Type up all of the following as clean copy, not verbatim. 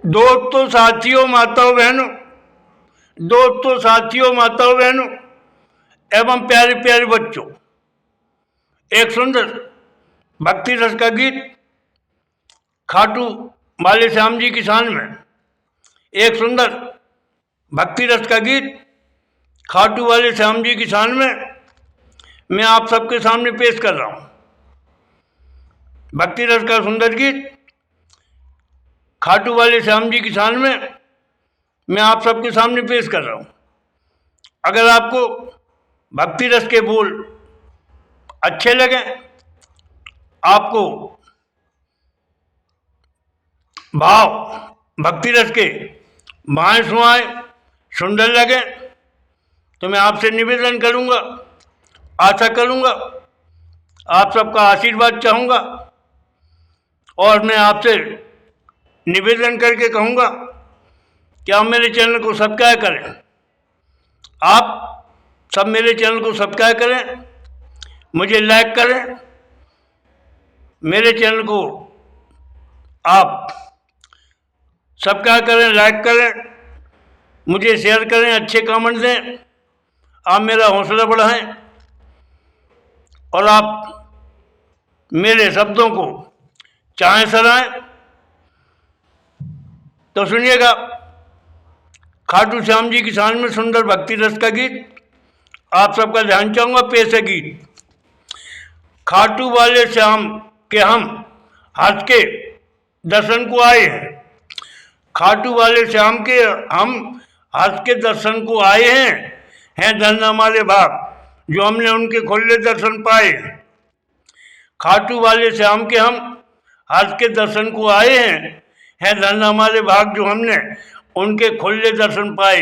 दोस्तों, साथियों, माताओं बहनों, दोस्तों, साथियों, माताओं बहनों एवं प्यारे प्यारे बच्चों, एक सुंदर भक्ति रस का गीत खाटू वाले श्याम जी की शान में। एक सुंदर भक्ति रस का गीत खाटू वाले श्याम जी की शान में मैं आप सबके सामने पेश कर रहा हूं। भक्ति रस का सुंदर गीत खाटू वाले श्याम जी की शान में मैं आप सबके सामने पेश कर रहा हूं। अगर आपको भक्ति रस के बोल अच्छे लगे, आपको भाव भक्ति रस के बाएं सुहाए सुंदर लगे, तो मैं आपसे निवेदन करूंगा, आशा करूंगा, आप सबका आशीर्वाद चाहूंगा और मैं आपसे निवेदन करके कहूंगा कि आप मेरे चैनल को सब्सक्राइब करें। आप सब मेरे चैनल को सब्सक्राइब करें, मुझे लाइक करें, मेरे चैनल को आप सब्सक्राइब करें, लाइक करें, मुझे शेयर करें, अच्छे कमेंट दें। आप मेरा हौसला बढ़ाएं और आप मेरे शब्दों को चाहें सराहें। तो सुनिएगा खाटू श्याम जी की शान में सुंदर भक्ति रस का गीत। आप सबका ध्यान चाहूंगा, पेश है गीत। खाटू वाले श्याम के हम हंस के दर्शन को आए हैं। खाटू वाले श्याम के हम हंस के दर्शन को आए हैं धन्य हमारे भाग जो हमने उनके खुले दर्शन पाए। खाटू वाले श्याम के हम हंस के दर्शन को आए हैं धन्य हमारे भाग जो हमने उनके खुले दर्शन पाए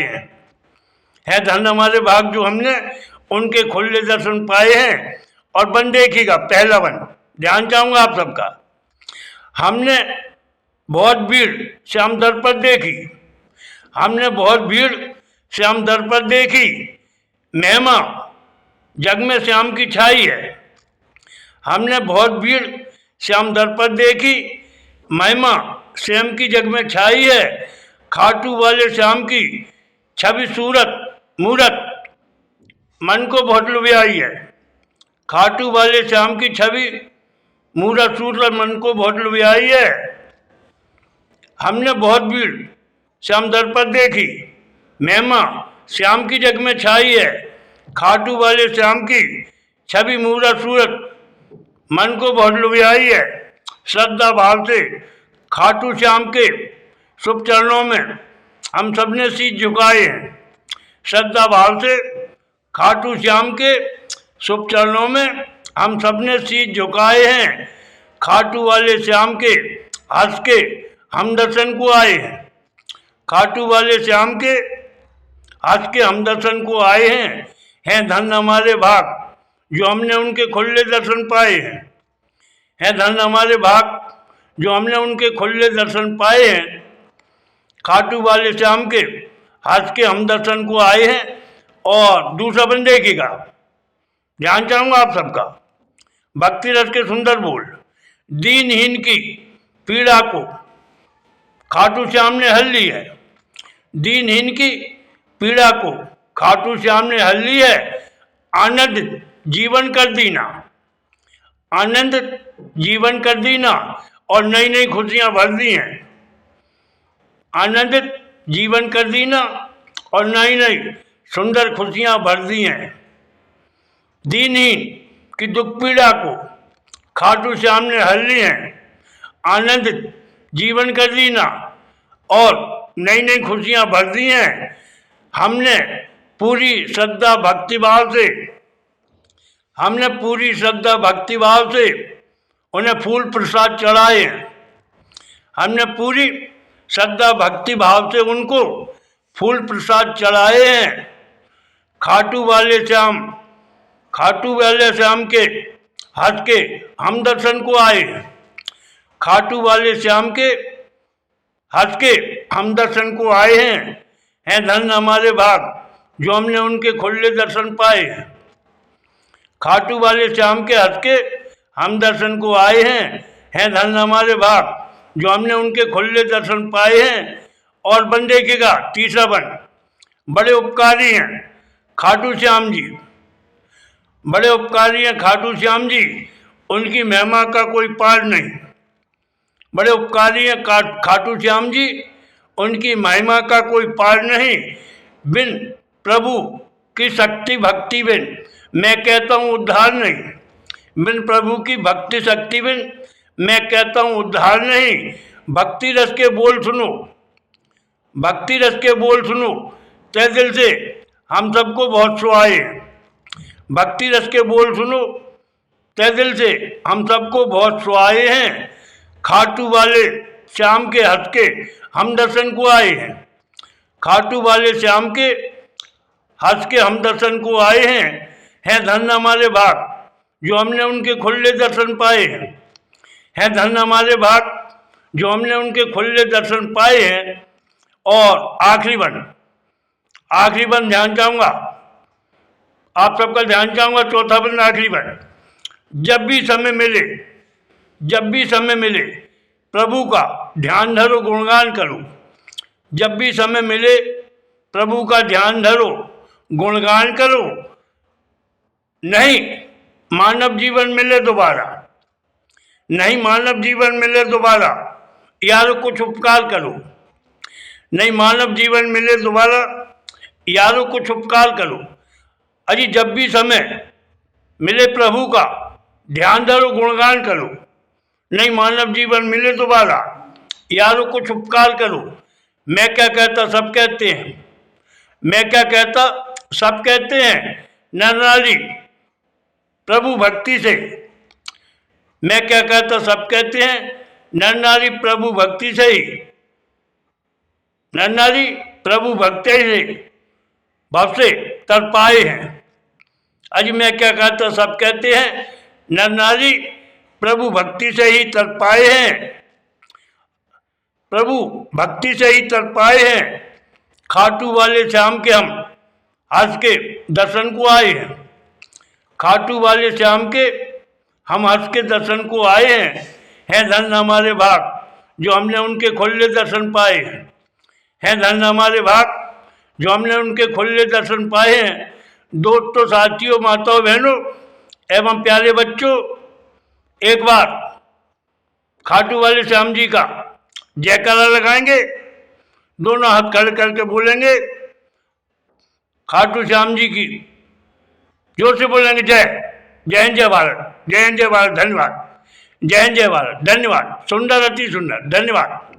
हैं धन्य हमारे भाग जो हमने उनके खुले दर्शन पाए हैं। और बन देखिएगा, पहला बन ध्यान चाहूंगा आप सबका। हमने बहुत भीड़ श्याम दर पर देखी, हमने बहुत भीड़ श्याम दर पर देखी, महिमा जग में श्याम की छाई है। हमने बहुत भीड़ श्याम दर पर देखी, महिमा श्याम की जग में छाई है। खाटू वाले श्याम की छवि सूरत मूरत मन को बहुत लुभाई है। खाटू वाले श्याम की छवि मूरत सूरत मन को बहुत लुभाई है। हमने बहुत भीड़ श्याम दर पर देखी, महिमा श्याम की जग में छाई है। खाटू वाले श्याम की छवि मूरत सूरत मन को बहुत लुभाई है। श्रद्धा भाव से खाटू श्याम के शुभ चरणों में हम सबने शीश झुकाए हैं। श्रद्धा भाव से खाटू श्याम के शुभ चरणों में हम सबने शीश झुकाए हैं। खाटू वाले श्याम के हंस के हम दर्शन को आए हैं। खाटू वाले श्याम के हंस के हम दर्शन को आए हैं धन्य हमारे भाग जो हमने उनके खुले दर्शन पाए हैं धन्य हमारे भाग जो हमने उनके खुले दर्शन पाए हैं। खाटू वाले श्याम के हंस के हम दर्शन को आए हैं। और दूसरा बन देखिएगा, ध्यान चाहूंगा आप सबका। भक्ति रस के सुंदर बोल। दीनहीन की पीड़ा को खाटू श्याम ने हल ली है। दीनहीन की पीड़ा को खाटू श्याम ने हल ली है। आनंद जीवन कर दीना, आनंद जीवन कर दीना और नई नई खुशियां भर दी हैं। आनंदित जीवन कर दीना और नई नई सुंदर खुशियां भर दी हैं। दीनहीन की दुख पीड़ा को खाटू श्याम ने हल ली है। आनंदित जीवन कर दीना और नई नई खुशियां भर दी हैं। हमने पूरी श्रद्धा भक्तिभाव से उन्हें फूल प्रसाद चढ़ाए हैं। हमने पूरी श्रद्धा भक्ति भाव से उनको फूल प्रसाद चढ़ाए हैं। खाटू वाले श्याम के हंस के हम दर्शन को आए हैं। खाटू वाले श्याम के हंस के हम दर्शन को आए हैं धन्य हमारे भाग जो हमने उनके खुले दर्शन पाए हैं। खाटू वाले श्याम के हंस के हम दर्शन को आए हैं धन्य हमारे भाग जो हमने उनके खुले दर्शन पाए हैं। और वन देखिएगा, तीसरा वन, बड़े उपकारी हैं खाटू श्याम जी, बड़े उपकारी हैं खाटू श्याम जी, उनकी महिमा का कोई पार नहीं। बड़े उपकारी हैं खाटू श्याम जी, उनकी महिमा का कोई पार नहीं। बिन प्रभु की शक्ति भक्ति बिन मैं कहता हूँ उद्धार नहीं। बिन प्रभु की भक्ति शक्ति बिन मैं कहता हूँ उद्धार नहीं। भक्ति रस के बोल सुनो, भक्ति रस के बोल सुनो, तय दिल से हम सबको बहुत सुहाए हैं। भक्ति रस के बोल सुनो, तय दिल से हम सबको बहुत सुहाए हैं। खाटू वाले श्याम के हंस के हम दर्शन को आए हैं। खाटू वाले श्याम के हंस के हम दर्शन को आए हैं धन हमारे भाग जो हमने उनके खुले दर्शन पाए हैं धन हमारे भाग जो हमने उनके खुले दर्शन पाए हैं। और आखिरी वन ध्यान चाहूँगा, आप सबका ध्यान चाहूँगा, चौथा वन आखिरी वन। जब भी समय मिले प्रभु का ध्यान धरो गुणगान करो। जब भी समय मिले प्रभु का ध्यान धरो गुणगान करो। नहीं मानव जीवन मिले दोबारा, नहीं मानव जीवन मिले दोबारा, यारो कुछ उपकार करो। नहीं मानव जीवन मिले दोबारा, यारो कुछ उपकार करो। अजी जब भी समय मिले प्रभु का ध्यान धरो गुणगान करो। नहीं मानव जीवन मिले दोबारा, यारो कुछ उपकार करो। मैं क्या कहता सब कहते हैं, मैं क्या कहता सब कहते हैं, नर नारी प्रभु भक्ति से। मैं क्या कहता सब कहते हैं, नर नारी प्रभु भक्ति से ही, नर नारी प्रभु भक्ति से भव से तर पाए हैं। अजी मैं क्या कहता सब कहते हैं, नर नारी प्रभु भक्ति से ही तर पाए हैं, प्रभु भक्ति से ही तर पाए हैं। खाटू वाले श्याम के हम हंस के दर्शन को आए हैं। खाटू वाले श्याम के हम हंस के दर्शन को आए हैं धन हमारे भाग जो हमने उनके खुले दर्शन पाए हैं धन हमारे भाग जो हमने उनके खुले दर्शन पाए हैं। दोस्तों, साथियों, माताओं, बहनों एवं प्यारे बच्चों, एक बार खाटू वाले श्याम जी का जयकारा लगाएंगे, दोनों हाथ खड़े करके बोलेंगे खाटू श्याम जी की, जोर से बोलेंगे जय जय हिंद, जय भारत, जय हिंद, जय भारत, धन्यवाद, जय हिंद, जय भारत, धन्यवाद, सुंदर, अति सुंदर, धन्यवाद।